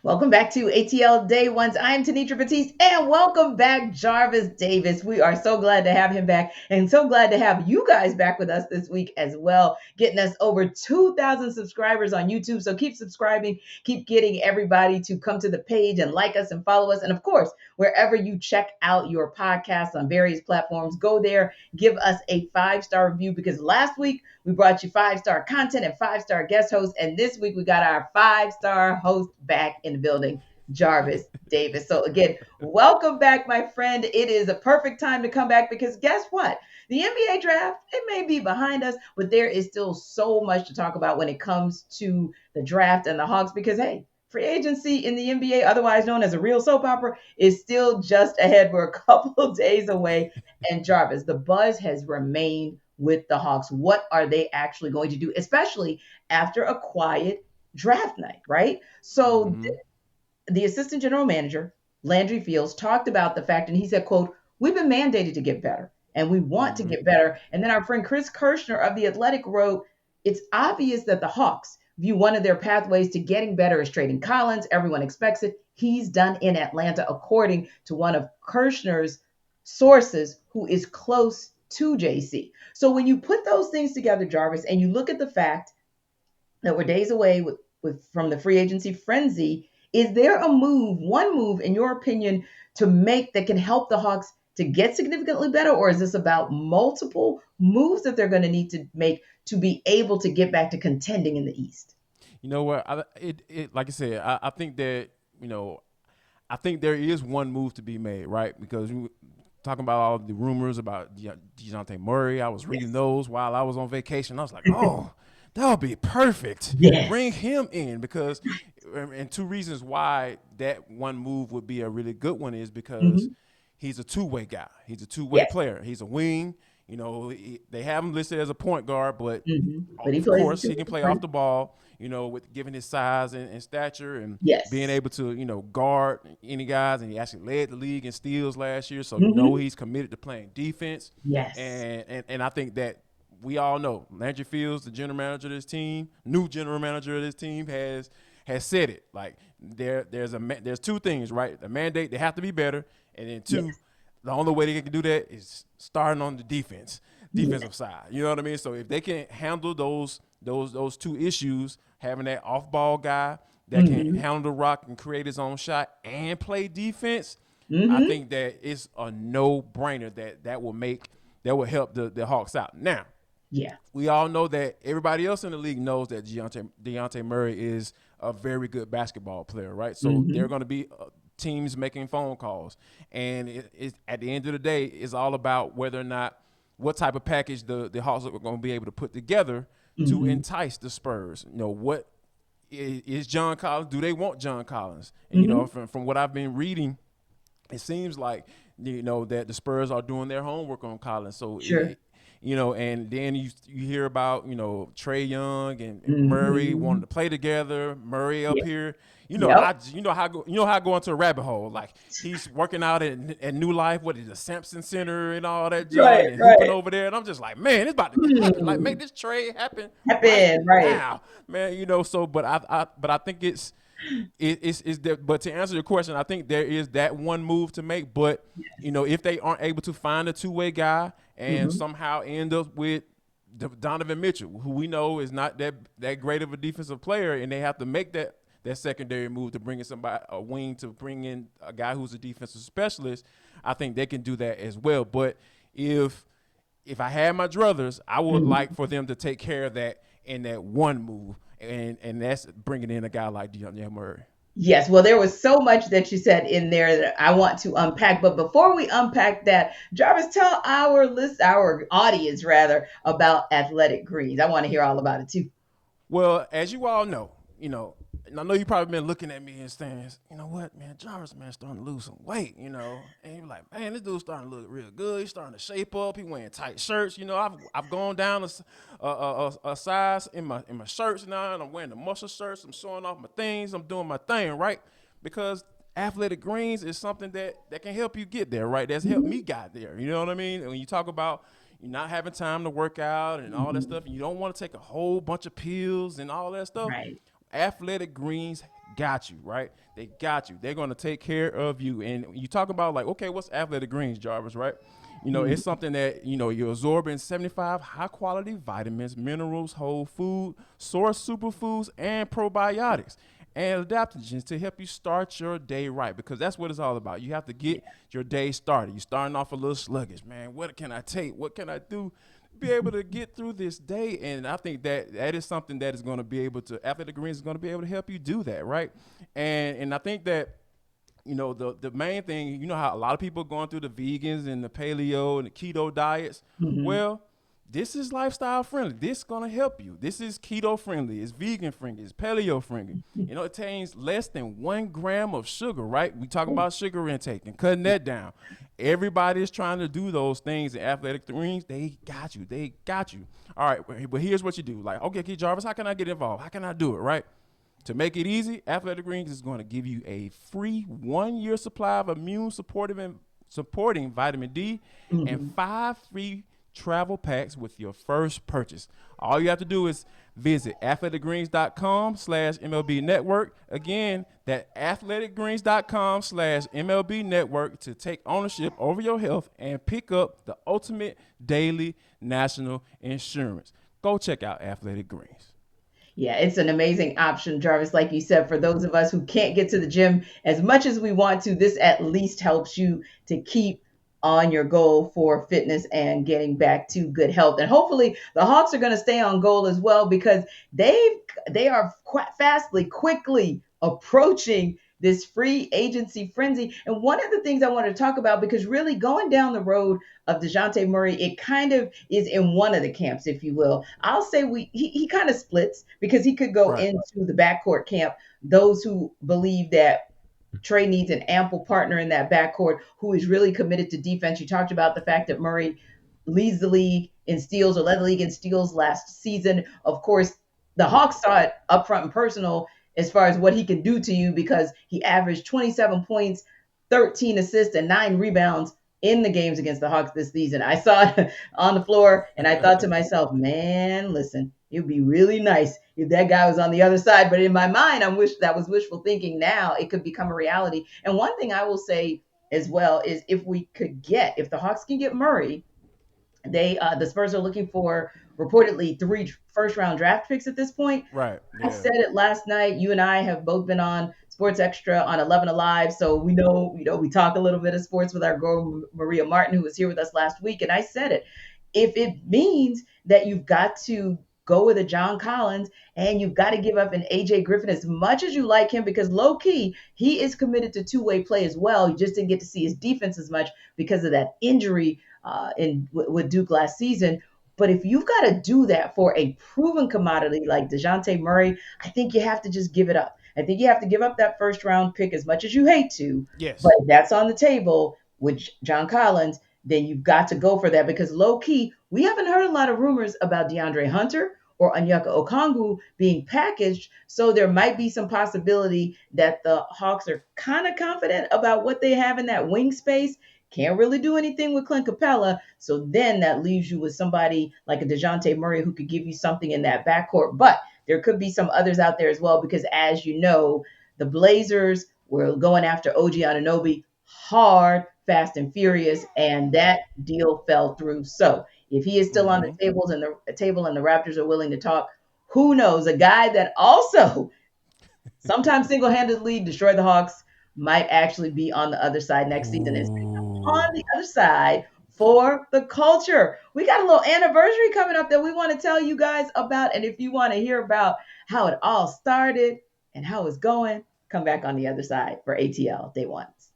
Welcome back to ATL Day Ones. I'm Tenitra Batiste, and welcome back, Jarvis Davis. We are so glad to have him back, and so glad to have you guys back with us this week as well, getting us over 2,000 subscribers on YouTube. So keep subscribing, keep getting everybody to come to the page and like us and follow us. And of course, wherever you check out your podcasts on various platforms, go there, give us a 5-star review because last week we brought you 5-star content and 5-star guest hosts. And this week we got our 5-star host back in the building, Jarvis Davis. So again, welcome back, my friend. It is a perfect time to come back because guess what? The NBA draft, it may be behind us, but there is still so much to talk about when it comes to the draft and the Hawks because, hey, free agency in the NBA, otherwise known as a real soap opera, is still just ahead. We're a couple of days away. And Jarvis, the buzz has remained with the Hawks. What are they actually going to do, especially after a quiet draft night, right? So Hmm. the assistant general manager, Landry Fields, talked about the fact, and he said, quote, we've been mandated to get better and we want to Hmm. get better. And then our friend Chris Kirschner of The Athletic wrote, it's obvious that the Hawks view one of their pathways to getting better as trading Collins. Everyone expects it. He's done in Atlanta, according to one of Kirschner's sources who is close to JC. So when you put those things together, Jarvis, and you look at the fact that we're days away from the free agency frenzy. Is there a move, one move, in your opinion, to make that can help the Hawks to get significantly better, or is this about multiple moves that they're going to need to make to be able to get back to contending in the East? You know what? Like I said, I think that you know, I think there is one move to be made, right? Because we talking about all the rumors about Dejounte Murray. I was reading Yes. those while I was on vacation. I was like, oh, that would be perfect. Bring Yes. him in because, and two reasons why that one move would be a really good one is because Hmm. he's a two-way guy. He's a two-way Yes. player. He's a wing. They have him listed as a point guard, but But he of plays the course two he can play right? off the ball. With given his size and stature and being Yes. able to guard any guys, and he actually led the league in steals last year. So Hmm. he's committed to playing defense, Yes. and I think that we all know Landry Fields, the general manager of this team, new general manager of this team, has said it. Like there's two things, right? The mandate, they have to be better, and then two, Yes. the only way they can do that is starting on the Yes. defensive side. You know what I mean? So if they can handle those two issues, having that off ball guy that can Hmm. handle the rock and create his own shot and play defense, I Hmm. think that it's a no brainer that will help the Hawks out. Now, Yeah. we all know that everybody else in the league knows that Dejounte Murray is a very good basketball player, right? So they're Hmm. going to be teams making phone calls, and at the end of the day, it's all about whether or not what type of package the Hawks are going to be able to put together to Hmm. entice the Spurs. What is John Collins? Do they want John Collins? And Hmm. from what I've been reading, it seems like that the Spurs are doing their homework on Collins. So Sure. and then you hear about Trey Young and Murray wanting Hmm. to play together. Murray up Yeah. here. Yep. How I go into a rabbit hole. Like he's working out at New Life, what is the Sampson Center and all that Right, junk and hooping right. over there. And I'm just like, man, it's about to happen. Like Hmm. make this trade happen right Happen, right. now, man. So but I think it's that. But to answer your question, I think there is that one move to make. But Yes. if they aren't able to find a two-way guy and Hmm. somehow end up with Donovan Mitchell, who we know is not that great of a defensive player, and they have to make that secondary move to bring in a wing to bring in a guy who's a defensive specialist, I think they can do that as well. But if I had my druthers, I would like Hmm. for them to take care of that in that one move, and that's bringing in a guy like Dejounte Murray. Yes, well, there was so much that you said in there that I want to unpack. But before we unpack that, Jarvis, tell our audience rather, about Athletic Greens. I want to hear all about it too. Well, as you all know, and I know you probably been looking at me and saying, you know what, man, Jarvis, man, starting to lose some weight, and you're like, man, this dude's starting to look real good. He's starting to shape up. He wearing tight shirts. I've gone down a size in my shirts now, and I'm wearing the muscle shirts. I'm showing off my things. I'm doing my thing, right? Because athletic greens is something that can help you get there, right? That's helped me Hmm. got there. You know what I mean? And when you talk about you're not having time to work out and all that Hmm. stuff, and you don't want to take a whole bunch of pills and all that stuff, Right. athletic greens got you, right? They got you. They're going to take care of you. And you talk about like, okay, what's Athletic Greens, Jarvis, right? It's something that, you're absorbing 75 high quality vitamins, minerals, whole food, source superfoods, and probiotics and adaptogens to help you start your day right because that's what it's all about. You have to get your day started. You're starting off a little sluggish, man. What can I take? What can I do? Be able to get through this day, and I think that is something that is going to be able to Athletic Greens is going to be able to help you do that, right? And I think that the main thing, how a lot of people are going through the vegans and the paleo and the keto diets. Mhm. Well, this is lifestyle friendly. This is gonna help you. This is keto friendly. It's vegan friendly. It's paleo friendly. It contains less than 1 gram of sugar. Right? We talking about sugar intake and cutting that down. Everybody is trying to do those things. And Athletic Greens, they got you. They got you. All right, but here's what you do. Like, okay, Keith Jarvis, how can I get involved? How can I do it? Right? To make it easy, Athletic Greens is going to give you a free 1 year supply of immune supportive and supporting vitamin D and Mhm. 5 free travel packs with your first purchase. All you have to do is visit athleticgreens.com/MLB network. Again, that athleticgreens.com/MLB network to take ownership over your health and pick up the ultimate daily national insurance. Go check out Athletic Greens. Yeah, it's an amazing option, Jarvis. Like you said, for those of us who can't get to the gym as much as we want to, this at least helps you to keep on your goal for fitness and getting back to good health. And hopefully the Hawks are going to stay on goal as well because they are quite fastly, quickly approaching this free agency frenzy. And one of the things I want to talk about, because really going down the road of DeJounte Murray, it kind of is in one of the camps, if you will. I'll say he kind of splits because he could go Right. into the backcourt camp. Those who believe that Trey needs an ample partner in that backcourt who is really committed to defense. You talked about the fact that Murray leads the league in steals or led the league in steals last season. Of course, the Hawks saw it up front and personal as far as what he can do to you because he averaged 27 points, 13 assists, and 9 rebounds in the games against the Hawks this season. I saw it on the floor and I thought to myself, man, listen, it would be really nice if that guy was on the other side. But in my mind, I wish that was wishful thinking. Now it could become a reality. And one thing I will say as well is if the Hawks can get Murray, the Spurs are looking for reportedly 3 first round draft picks at this point. Right. I Yeah. said it last night. You and I have both been on Sports Extra on 11 Alive, so we know, we talk a little bit of sports with our girl Maria Martin, who was here with us last week, and I said it. If it means that you've got to go with a John Collins and you've got to give up an AJ Griffin as much as you like him, because low key he is committed to two-way play as well. You just didn't get to see his defense as much because of that injury with Duke last season. But if you've got to do that for a proven commodity like DeJounte Murray, I think you have to just give it up. I think you have to give up that first round pick as much as you hate to. But Yes. if that's on the table with John Collins, then you've got to go for that because low key, we haven't heard a lot of rumors about DeAndre Hunter or Onyeka Okongwu being packaged. So there might be some possibility that the Hawks are kind of confident about what they have in that wing space. Can't really do anything with Clint Capella. So then that leaves you with somebody like a DeJounte Murray who could give you something in that backcourt. But there could be some others out there as well, because as you know, the Blazers were going after OG Anunoby hard, fast, and furious, and that deal fell through. So if he is still on the Mm-hmm. tables and the table and the Raptors are willing to talk, who knows? A guy that also sometimes single-handedly destroyed the Hawks might actually be on the other side next season. And on Ooh. the other side for the culture, we got a little anniversary coming up that we want to tell you guys about. And if you want to hear about how it all started and how it's going, come back on the other side for ATL Day Ones.